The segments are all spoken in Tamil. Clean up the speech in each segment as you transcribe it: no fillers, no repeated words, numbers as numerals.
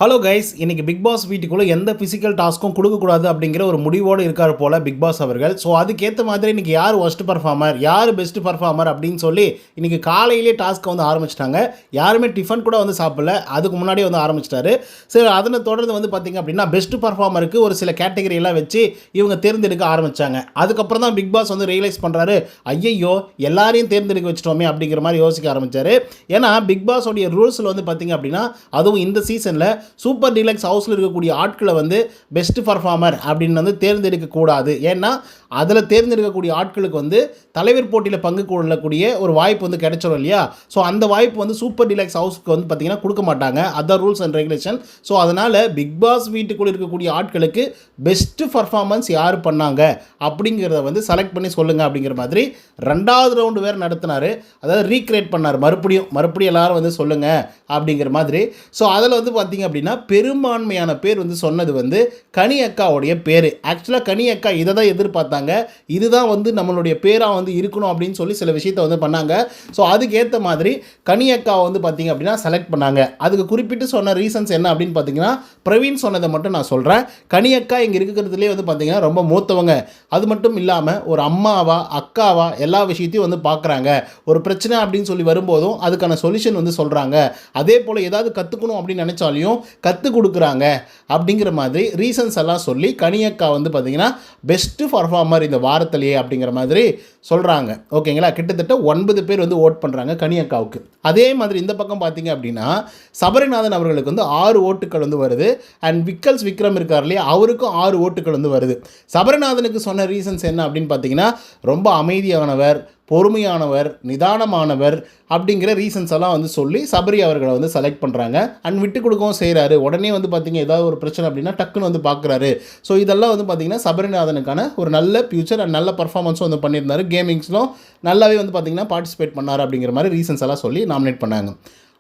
ஹலோ கைஸ், இன்னைக்கு பிக் பாஸ் வீட்டுக்குள்ளே எந்த ஃபிசிக்கல் டாஸ்க்கும் கொடுக்கக்கூடாது அப்படிங்கிற ஒரு முடிவோடு இருக்கார் போல் பிக் பாஸ் அவர்கள். ஸோ அதுக்கேற்ற மாதிரி இன்றைக்கி யார் ஒஸ்ட் பர்ஃபார்மர், யார் பெஸ்ட் பர்ஃபார்மர் அப்படின்னு சொல்லி இன்றைக்கி காலையிலே டாஸ்க்கை வந்து ஆரம்பிச்சிட்டாங்க. யாருமே டிஃபன் கூட வந்து சாப்பிடல, அதுக்கு முன்னாடியே வந்து ஆரம்பிச்சிட்டாரு. சரி, அதனை தொடர்ந்து வந்து பார்த்திங்க அப்படின்னா பெஸ்ட் பர்ஃபார்மருக்கு ஒரு சில கேட்டகரியெல்லாம் வச்சு இவங்க தேர்ந்தெடுக்க ஆரம்பித்தாங்க. அதுக்கப்புறம் தான் பிக் பாஸ் வந்து ரியலைஸ் பண்ணுறாரு, ஐயையோ எல்லாரையும் தேர்ந்தெடுக்க வச்சிட்டோமே அப்படிங்கிற மாதிரி யோசிக்க ஆரம்பித்தார். ஏன்னா பிக் பாஸோடைய ரூல்ஸில் வந்து பார்த்திங்க அப்படின்னா அதுவும் இந்த சீசனில் சூப்பர் டீலக்ஸ் ஹவுஸில் இருக்கக்கூடிய ஆட்களை வந்து பெஸ்ட் பர்ஃபார்மர் அப்படின்னு வந்து தேர்ந்தெடுக்கக்கூடாது. ஏன்னா அதில் தேர்ந்தெடுக்கக்கூடிய ஆட்களுக்கு வந்து தலைவர் போட்டியில் பங்கு கொள்ளக்கூடிய ஒரு வாய்ப்பு வந்து கிடைச்சிடும் இல்லையா. ஸோ அந்த வாய்ப்பு வந்து சூப்பர் டீலக்ஸ் ஹவுஸ்க்கு வந்து பார்த்திங்கன்னா கொடுக்க மாட்டாங்க. Other rules and regulation. So அதனால் பிக் பாஸ் வீட்டுக்குள்ளே இருக்கக்கூடிய ஆட்களுக்கு பெஸ்ட்டு பர்ஃபார்மன்ஸ் யார் பண்ணாங்க அப்படிங்கிறத வந்து செலக்ட் பண்ணி சொல்லுங்கள் அப்படிங்கிற மாதிரி 2வது ரவுண்டு வேறு நடத்தினார். அதாவது ரீக்ரியேட் பண்ணார், மறுபடியும் எல்லாரும் வந்து சொல்லுங்கள் அப்படிங்கிற மாதிரி. ஸோ அதில் வந்து பார்த்திங்க அப்படின்னா பெரும்பான்மையான பேர் வந்து சொன்னது வந்து கனி அக்காவுடைய பேர். ஆக்சுவலாக கனி அக்கா இதை தான் எதிர்பார்த்தாங்க, இதுதான் வந்து நம்மளுடைய பேராக வந்து இருக்கணும் அப்படின்னு சொல்லி சில விஷயத்தை வந்து பண்ணாங்க. ஸோ அதுக்கேற்ற மாதிரி கனி அக்காவை வந்து பார்த்திங்க அப்படின்னா செலக்ட் பண்ணாங்க. அதுக்கு குறிப்பிட்டு சொன்ன ரீசன்ஸ் என்ன அப்படின்னு பார்த்தீங்கன்னா, பிரவீன் சொன்னதை மட்டும் நான் சொல்கிறேன். கனி அக்கா இங்கே இருக்கிறதுலே வந்து பார்த்திங்கன்னா ரொம்ப மூத்தவங்க. அது மட்டும் இல்லாமல் ஒரு அம்மாவா அக்காவா எல்லா விஷயத்தையும் வந்து பார்க்குறாங்க. ஒரு பிரச்சனை அப்படின்னு சொல்லி வரும்போதும் அதுக்கான சொல்யூஷன் வந்து சொல்கிறாங்க. அதே போல் ஏதாவது கற்றுக்கணும் அப்படின்னு நினச்சாலையும் கற்றுக் கொடுக்குறாங்க அப்படிங்கிற மாதிரி ரீசன்ஸ் எல்லாம் சொல்லி கனியக்கா வந்து பார்த்திங்கன்னா பெஸ்ட்டு பர்ஃபார்மர் இந்த வாரத்திலேயே அப்படிங்கிற மாதிரி சொல்கிறாங்க. ஓகேங்களா, கிட்டத்தட்ட 9 பேர் வந்து ஓட் பண்ணுறாங்க கனியக்காவுக்கு. அதே மாதிரி இந்த பக்கம் பார்த்திங்க அப்படின்னா சபரிநாதன் அவர்களுக்கு வந்து 6 ஓட்டுகள் வந்து வருது. அண்ட் விக்ரம் இருக்கார் இல்லையா, அவருக்கும் 6 ஓட்டுகள் வந்து வருது. சபரிநாதனுக்கு சொன்ன ரீசன்ஸ் என்ன அப்படின்னு பார்த்தீங்கன்னா, ரொம்ப அமைதியானவர், பொறுமையானவர், நிதானமானவர் அப்படிங்கிற ரீசன்ஸ் எல்லாம் வந்து சொல்லி சபரி அவர்களை வந்து செலக்ட் பண்ணுறாங்க. அண்ட் விட்டு கொடுக்கவும் செய்கிறாரு. உடனே வந்து பார்த்திங்க ஏதாவது ஒரு பிரச்சனை அப்படின்னா டக்குன்னு வந்து பார்க்குறாரு. ஸோ இதெல்லாம் வந்து பார்த்திங்கன்னா சபரிநாதனுக்கான ஒரு நல்ல ஃபியூச்சர் அண்ட் நல்ல பர்ஃபார்மன்ஸும் வந்து பண்ணியிருந்தார். கேமிங்ஸ்லும் நல்லாவே வந்து பார்த்திங்கன்னா பார்ட்டிசிபேட் பண்ணார் அப்படிங்கிற மாதிரி ரீசன்ஸ் எல்லாம் சொல்லி நாமினேட் பண்ணாங்க.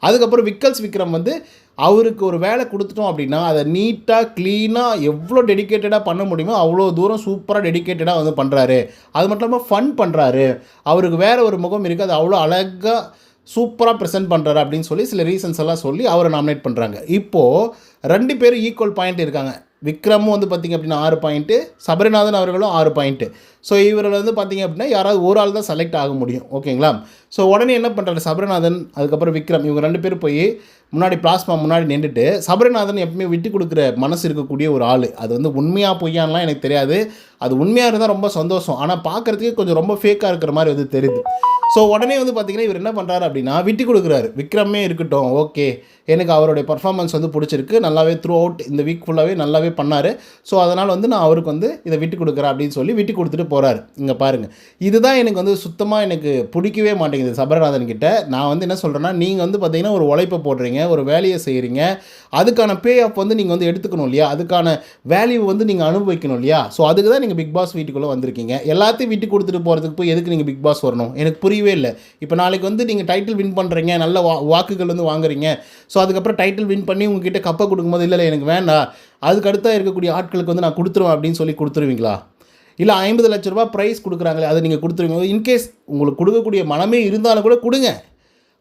அதுக்கப்புறம் விக்ரம் வந்து அவருக்கு ஒரு வேலை கொடுத்துட்டோம் அப்படின்னா அதை நீட்டாக க்ளீனாக எவ்வளோ டெடிக்கேட்டடாக பண்ண முடியுமோ அவ்வளோ தூரம் சூப்பராக டெடிக்கேட்டடாக வந்து பண்ணுறாரு. அது மட்டும் இல்லாமல் ஃபன் பண்ணுறாரு. அவருக்கு வேறு ஒரு முகம் இருக்குது, அது அவ்வளோ அழகாக சூப்பராக ப்ரெசென்ட் பண்ணுறாரு அப்படின்னு சொல்லி சில ரீசன்ஸ் எல்லாம் சொல்லி அவரை நாமினேட் பண்ணுறாங்க. இப்போது 2 பேரும் ஈக்குவல் பாயிண்ட் இருக்காங்க. விக்ரமும் வந்து பார்த்திங்க அப்படின்னா 6 பாயிண்ட்டு, சபரிநாதன் அவர்களும் 6 பாயிண்ட்டு. ஸோ இவரில் வந்து பார்த்திங்க அப்படின்னா யாராவது ஒரு ஆள் தான் செலக்ட் ஆக முடியும். ஓகேங்களா. ஸோ உடனே என்ன பண்ணுறாரு சபரிநாதன் அதுக்கப்புறம் விக்ரம் இவங்க 2 பேரும் போய் முன்னாடி பிளாஸ்மா முன்னாடி நின்றுட்டு, சபரிநாதன் எப்பவுமே விட்டு கொடுக்குற மனசு இருக்கக்கூடிய ஒரு ஆள். அது வந்து உண்மையாக பொய்யான்லாம் எனக்கு தெரியாது. அது உண்மையாக இருந்தால் ரொம்ப சந்தோஷம். ஆனால் பார்க்குறதுக்கே கொஞ்சம் ரொம்ப ஃபேக்காக இருக்கிற மாதிரி வந்து தெரியுது. ஸோ உடனே வந்து பார்த்திங்கன்னா இவர் என்ன பண்ணுறாரு அப்படின்னா விட்டு கொடுக்குறாரு. விக்ரமே இருக்கட்டும், ஓகே எனக்கு அவருடைய பர்ஃபார்மன்ஸ் வந்து பிடிச்சிருக்கு, நல்லாவே த்ரூ அவுட் இந்த வீக் ஃபுல்லாகவே நல்லாவே பண்ணார். ஸோ அதனால் வந்து நான் அவருக்கு வந்து இதை விட்டு கொடுக்குறேன் அப்படின்னு சொல்லி விட்டு கொடுத்துட்டு போகிறாரு. இங்கே பாருங்கள், இதுதான் எனக்கு வந்து சுத்தமாக எனக்கு பிடிக்கவே மாட்டேங்குது சபரிநாதன் கிட்ட. நான் வந்து என்ன சொல்கிறேன்னா, நீங்கள் வந்து பார்த்திங்கன்னா ஒரு உழைப்பை போடுறீங்க, ஒரு வேலையை செய்கிறீங்க, அதுக்கான பே ஆஃப் வந்து நீங்கள் வந்து எடுத்துக்கணும் இல்லையா, அதுக்கான வேல்யூ வந்து நீங்கள் அனுபவிக்கணும் இல்லையா. ஸோ அதுக்கு தான் நீங்கள் பிக் பாஸ் வீட்டுக்குள்ளே வந்திருக்கீங்க. எல்லாத்தையும் விட்டு கொடுத்துட்டு போகிறதுக்கு போய் எதுக்கு நீங்கள் பிக் பாஸ் வரணும் எனக்கு புரியவே இல்லை. இப்போ நாளைக்கு வந்து நீங்கள் டைட்டில் வின் பண்ணுறீங்க, நல்ல வாக்குகள் வந்து வாங்குறீங்க. ஸோ அதுக்கப்புறம் டைட்டில் வின் பண்ணி உங்ககிட்ட கப்பை கொடுக்கும்போது இல்லை எனக்கு வேண்டாம், அதுக்கு அடுத்தா இருக்கக்கூடிய ஆட்களுக்கு வந்து நான் கொடுத்துருவேன் அப்படின்னு சொல்லி கொடுத்துருவீங்களா? இல்லை 50 லட்ச ரூபா ப்ரைஸ் கொடுக்குறாங்களே அதை நீங்கள் கொடுத்துருவீங்க? இன்கேஸ் உங்களுக்கு கொடுக்கக்கூடிய மனமே இருந்தாலும் கூட கொடுங்க,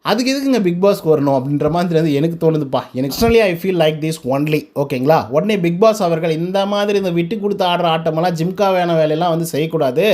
அதுக்கு எதுக்குங்க பிக் பாஸ்க்கு வரணும் அப்படின்ற மாதிரி வந்து எனக்கு தோணுதுப்பா. எனக்கு personally I feel like this only. ஓகேங்களா. உடனே பிக் பாஸ் அவர்கள் இந்த மாதிரி இந்த விட்டு கொடுத்து ஆடுற ஆட்டமெல்லாம் ஜிம்காவான வேலையெல்லாம் வந்து செய்யக்கூடாது.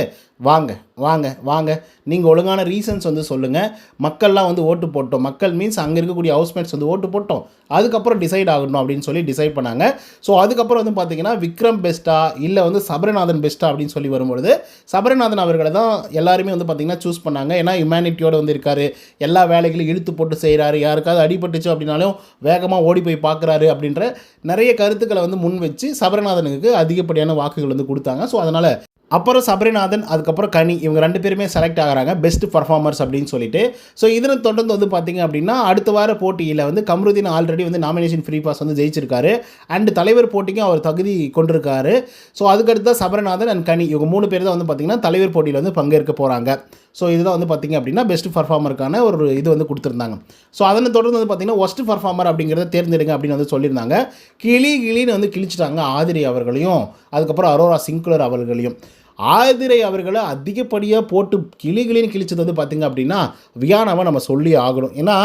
வாங்க வாங்க வாங்க, நீங்கள் ஒழுங்கான ரீசன்ஸ் வந்து சொல்லுங்கள். மக்கள்லாம் வந்து ஓட்டு போட்டோம், மக்கள் மீன்ஸ் அங்கே இருக்கக்கூடிய ஹவுஸ்மேட்ஸ் வந்து ஓட்டு போட்டோம், அதுக்கப்புறம் டிசைட் ஆகணும் அப்படின்னு சொல்லி டிசைட் பண்ணாங்க. ஸோ அதுக்கப்புறம் வந்து பார்த்திங்கன்னா விக்ரம் பெஸ்ட்டா இல்லை வந்து சபரிநாதன் பெஸ்ட்டா அப்படின்னு சொல்லி வரும்பொழுது சபரிநாதன் அவர்களை தான் எல்லாருமே வந்து பார்த்திங்கன்னா சூஸ் பண்ணாங்க. ஏன்னா ஹியூமனிட்டியோடு வந்து இருக்கார், எல்லா வேலைகளையும் இழுத்து போட்டு செய்கிறாரு, யாருக்காவது அடிபட்டுச்சு அப்படின்னாலும் வேகமாக ஓடி போய் பார்க்குறாரு அப்படின்ற நிறைய கருத்துக்களை வந்து முன் வச்சு சபரிநாதனுக்கு அதிகப்படியான வாக்குகள் வந்து கொடுத்தாங்க. ஸோ அதனால் அப்புறம் சபரிநாதன் அதுக்கப்புறம் கனி இவங்க 2 பேருமே செலக்ட் ஆகிறாங்க பெஸ்ட் பர்ஃபார்மர்ஸ் அப்படின்னு சொல்லிட்டு. ஸோ இதனை தொடர்ந்து வந்து பார்த்திங்க அப்படின்னா அடுத்த வார போட்டியில் வந்து கம்ருதீன் ஆல்ரெடி வந்து நாமினேஷன் ஃப்ரீ பாஸ் வந்து ஜெயிச்சிருக்காரு. அண்ட் தலைவர் போட்டிக்கும் அவர் தகுதி கொண்டிருக்காரு. ஸோ அதுக்கடுத்து தான் சபரிநாதன் அண்ட் கனி இவங்க 3 பேர் தான் வந்து பார்த்திங்கன்னா தலைவர் போட்டியில் வந்து பங்கேற்க போகிறாங்க. ஸோ இதுதான் வந்து பார்த்திங்க அப்படின்னா பெஸ்ட் பர்ஃபார்மருக்கான ஒரு இது வந்து கொடுத்துருந்தாங்க. ஸோ அதனை தொடர்ந்து வந்து பார்த்திங்கன்னா ஒஸ்ட் பர்ஃபார்மர் அப்படிங்கிறத தேர்ந்தெடுங்க அப்படின்னு வந்து சொல்லியிருந்தாங்க. கிளின்னு வந்து கிழிச்சிட்டாங்க ஆதிரி அவர்களையும் அதுக்கப்புறம் அரோரா சிங்குலர் அவர்களையும். ஆதிரை அவர்களை அதிகப்படியாக போட்டு கிளின்னு கிழிச்சது வந்து பார்த்திங்க அப்படின்னா வியானாவை நம்ம சொல்லி ஆகணும். ஏன்னா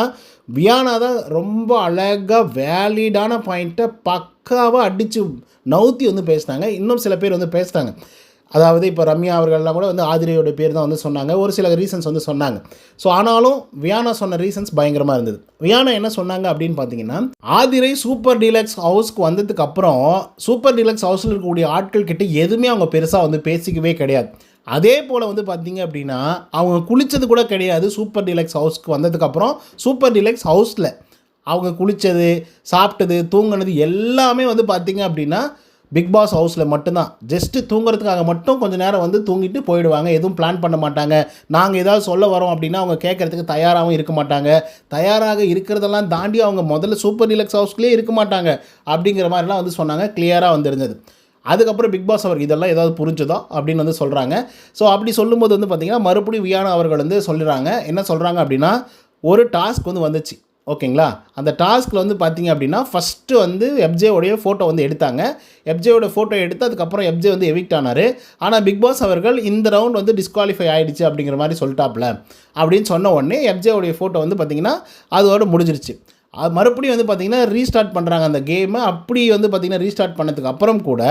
வியானா தான் ரொம்ப அழகாக வேலிடான பாயிண்ட்டை பக்காவாக அடித்து நவுத்தி வந்து பேசினாங்க. இன்னும் சில பேர் வந்து பேசினாங்க. அதாவது இப்போ ரம்யா அவர்கள்லாம் கூட வந்து ஆதிரையோட பேர் தான் வந்து சொன்னாங்க. ஒரு சில ரீசன்ஸ் வந்து சொன்னாங்க. ஸோ ஆனாலும் வியானா சொன்ன ரீசன்ஸ் பயங்கரமாக இருந்தது. வியானா என்ன சொன்னாங்க அப்படின்னு பார்த்தீங்கன்னா, ஆதிரை சூப்பர் டீலக்ஸ் ஹவுஸ்க்கு வந்ததுக்கு அப்புறம் சூப்பர் டீலக்ஸ் ஹவுஸில் இருக்கக்கூடிய ஆட்கள் கிட்ட எதுவுமே அவங்க பெருசாக வந்து பேசிக்கவே கிடையாது. அதே போல் வந்து பார்த்தீங்க அப்படின்னா அவங்க குளித்தது கூட கிடையாது. சூப்பர் டீலக்ஸ் ஹவுஸ்க்கு வந்ததுக்கப்புறம் சூப்பர் டீலக்ஸ் ஹவுஸில் அவங்க குளித்தது, சாப்பிட்டது, தூங்கினது எல்லாமே வந்து பார்த்தீங்க அப்படின்னா பிக் பாஸ் ஹவுஸில் மட்டும்தான். ஜஸ்ட்டு தூங்குறதுக்காக மட்டும் கொஞ்சம் நேரம் வந்து தூங்கிட்டு போயிடுவாங்க. எதுவும் பிளான் பண்ண மாட்டாங்க. நாங்கள் ஏதாவது சொல்ல வரோம் அப்படின்னா அவங்க கேட்குறதுக்கு தயாராகவும் இருக்க மாட்டாங்க. தயாராக இருக்கிறதெல்லாம் தாண்டி அவங்க முதல்ல சூப்பர் டீலக்ஸ் ஹவுஸ்க்குள்ளே இருக்க மாட்டாங்க அப்படிங்கிற மாதிரிலாம் வந்து சொன்னாங்க. கிளியராக வந்து இருந்தது. அதுக்கப்புறம் பிக் பாஸ் அவருக்கு இதெல்லாம் ஏதாவது புரிஞ்சுதோ அப்படின்னு வந்து சொல்கிறாங்க. ஸோ அப்படி சொல்லும்போது வந்து பார்த்திங்கன்னா மறுபடியும் வியானா அவர்கள் வந்து சொல்கிறாங்க. என்ன சொல்கிறாங்க அப்படின்னா, ஒரு டாஸ்க் வந்து வந்துச்சு, ஓகேங்களா? அந்த டாஸ்கில் வந்து பார்த்திங்க அப்படின்னா ஃபஸ்ட்டு வந்து எஃப்ஜேவுடைய ஃபோட்டோ வந்து எடுத்தாங்க. எஃப்ஜேவோட ஃபோட்டோ எடுத்து அதுக்கப்புறம் எஃப்ஜே வந்து எவிக்ட் ஆனார். ஆனால் பிக் பாஸ் அவர்கள் இந்த ரவுண்ட் வந்து டிஸ்குவாலிஃபை ஆகிடுச்சு அப்படிங்கிற மாதிரி சொல்லிட்டாப்ல. அப்படின்னு சொன்ன உடனே எஃப்ஜேவுடைய ஃபோட்டோ வந்து பார்த்திங்கன்னா அதோட முடிஞ்சிருச்சு. அது மறுபடியும் வந்து பார்த்திங்கன்னா ரீஸ்டார்ட் பண்ணுறாங்க அந்த கேமை. அப்படி வந்து பார்த்திங்கன்னா ரீஸ்டார்ட் பண்ணதுக்கு அப்புறம் கூட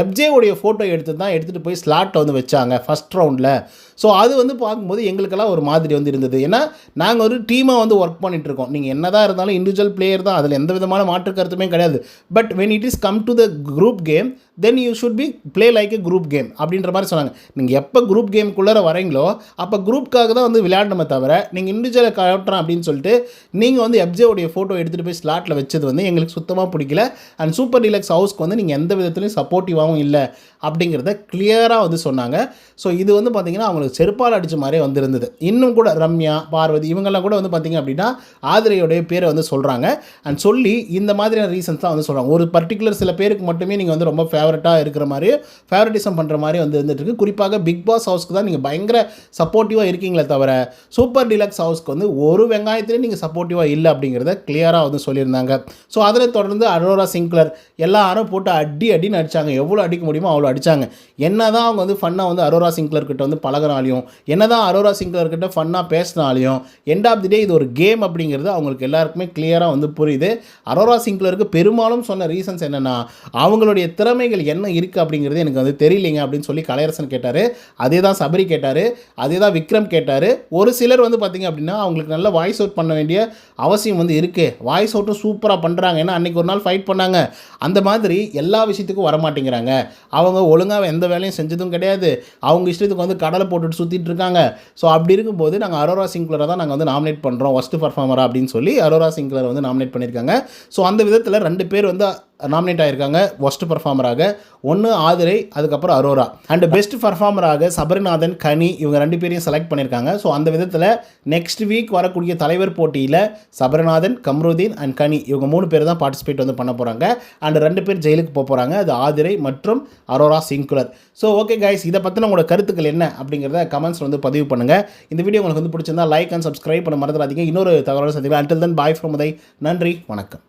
எஃப்ஜேவுடைய ஃபோட்டோ எடுத்துகிட்டு போய் ஸ்லாட்டில் வந்து வச்சாங்க ஃபஸ்ட் ரவுண்டில். ஸோ அது வந்து பார்க்கும்போது எங்களுக்கெல்லாம் ஒரு மாதிரி வந்து இருந்தது. ஏன்னா நாங்கள் ஒரு டீமாக வந்து ஒர்க் பண்ணிகிட்ருக்கோம். நீங்கள் என்ன தான் இருந்தாலும் இண்டிவிஜுவல் பிளேயர் தான், அதில் எந்த விதமான மாற்று கருத்துமே கிடையாது. But when it is come to the group game then you should be play like a group game அப்படின்ற மாதிரி சொன்னாங்க. நீங்கள் எப்போ குரூப் கேமுக்குள்ளே வரீங்களோ அப்போ குரூப்புக்காக தான் வந்து விளையாடணுமே தவிர நீங்கள் இண்டிவிஜுவலை காட்டுறேன் அப்படின்னு சொல்லிட்டு நீங்கள் வந்து எஃப்ஜேவுடைய ஃபோட்டோ எடுத்துகிட்டு போய் ஸ்லாட்டில் வச்சது வந்து எங்களுக்கு சுத்தமாக பிடிக்கல. அண்ட் சூப்பர் டீலக்ஸ் ஹவுஸ்க்கு வந்து நீங்கள் எந்த விதத்துலையும் சப்போர்ட்டிவாகவும் இல்லை அப்படிங்கிறத கிளியராக வந்து சொன்னாங்க. ஸோ இது வந்து பார்த்திங்கன்னா அவங்களுக்கு செருப்பால் அடித்த மாதிரியே வந்துருந்தது. இன்னும் கூட ரம்யா, பார்வதி இவங்கெல்லாம் கூட வந்து பார்த்திங்க அப்படின்னா ஆதிரையோடைய பேரை வந்து சொல்கிறாங்க. அண்ட் சொல்லி இந்த மாதிரியான ரீசன்ஸ் தான் வந்து சொல்கிறாங்க. ஒரு பர்டிகுலர் சில பேருக்கு மட்டுமே நீங்கள் வந்து ரொம்ப ஃபேவரட்டாக இருக்கிற மாதிரி ஃபேவரட்டிசம் பண்ணுற மாதிரி வந்து இருந்துகிட்ருக்கு. குறிப்பாக பிக் பாஸ் ஹவுஸ்க்கு தான் நீங்கள் பயங்கர சப்போர்ட்டிவாக இருக்கீங்களே தவிர சூப்பர் டீலக்ஸ் ஹவுஸ்க்கு வந்து ஒரு வெங்காயத்திலே நீங்கள் சப்போர்ட்டிவாக இல்லை அப்படிங்கிறத கிளியராக வந்து சொல்லியிருந்தாங்க. ஸோ அதில் தொடர்ந்து அரோரா சிங்க்லர் எல்லாரும் போட்டு அடின்னு அடித்தாங்க. எவ்வளோ அடிக்க முடியுமோ அவ்வளோ அடித்தாங்க. என்ன தான் அவங்க வந்து ஃபன்னாக வந்து அரோரா சிங்க்லர்கிட்ட வந்து பழகினாலையும், என்ன தான் அரோரா சிங்க்லர்கிட்ட ஃபன்னாக பேசினாலையும் எண்ட் ஆஃப் தி டே இது ஒரு கேம் அப்படிங்கிறது அவங்களுக்கு எல்லாருக்குமே கிளியராக வந்து புரியுது. அரோரா சிங்க்லருக்கு பெரும்பாலும் சொன்ன ரீசன்ஸ் என்னென்னா, அவங்களுடைய திறமைகள் என்ன இருக்குது அப்படிங்கிறது எனக்கு வந்து தெரியலைங்க அப்படின்னு சொல்லி கலையரசன் கேட்டார். அதே தான் சபரி கேட்டார். அதே தான் விக்ரம் கேட்டார். ஒரு சிலர் வந்து பார்த்திங்க அப்படின்னா அவங்களுக்கு நல்ல வாய்ஸ் அவுட் பண்ண வேண்டிய அவசியம் வந்து இருக்குது. வாய்ஸ் அவுட்டும் சூப்பராக பண்ணுறாங்க. ஏன்னா அன்றைக்கி ஒரு நாள் ஃபைட் பண்ணாங்க. அந்த மாதிரி எல்லா விஷயத்துக்கும் வரமாட்டேங்கிறாங்க. அவங்க ஒழுங்காக எந்த வேலையும் செஞ்சதும் கிடையாது. அவங்க இஷ்டத்துக்கு வந்து கடலை போட்டுட்டு சுற்றிட்டு இருக்காங்க. ஸோ அப்படி இருக்கும்போது நாங்கள் அரோரா சிங்க்லரை தான் நாங்கள் வந்து நாமினேட் பண்ணுறோம் ஒஸ்ட் பர்ஃபார்மரா அப்படின்னு சொல்லி அரோரா சிங்க்லரை வந்து நாமினேட் பண்ணியிருக்காங்க. ஸோ அந்த விதத்தில் 2 பேர் வந்து நாமினேட் ஆகியிருக்காங்க ஒஸ்ட் பர்ஃபார்மராக. ஒன்று ஆதிரை, அதுக்கப்புறம் அரோரா. அண்ட் பெஸ்ட் பர்ஃபார்மராக சபரிநாதன், கனி இவங்க 2 பேரையும் செலக்ட் பண்ணியிருக்காங்க. ஸோ அந்த விதத்தில் நெக்ஸ்ட் வீக் வரக்கூடிய தலைவர் போட்டியில் சபரிநாதன், கம்ருதீன் அண்ட் கனி இவங்க 3 பேர் தான் பார்ட்டிசிபேட் வந்து பண்ண போகிறாங்க. அண்ட் 2 பேர் ஜெயிலுக்கு போக போகிறாங்க. அது ஆதிரை மற்றும் அரோரா சிங்க்லர். ஸோ ஓகே கைஸ், இதை பற்றின உங்களோட கருத்துக்கள் என்ன அப்படிங்கிறத கமெண்ட்ஸ் வந்து பதிவு பண்ணுங்கள். இந்த வீடியோ உங்களுக்கு வந்து பிடிச்சிருந்தா லைக் அண்ட் சப்ஸ்கிரைப் பண்ண மறந்துடாதீங்க. இன்னொரு தகவலோட சந்திக்கலாம். Until then bye from Uday. நன்றி, வணக்கம்.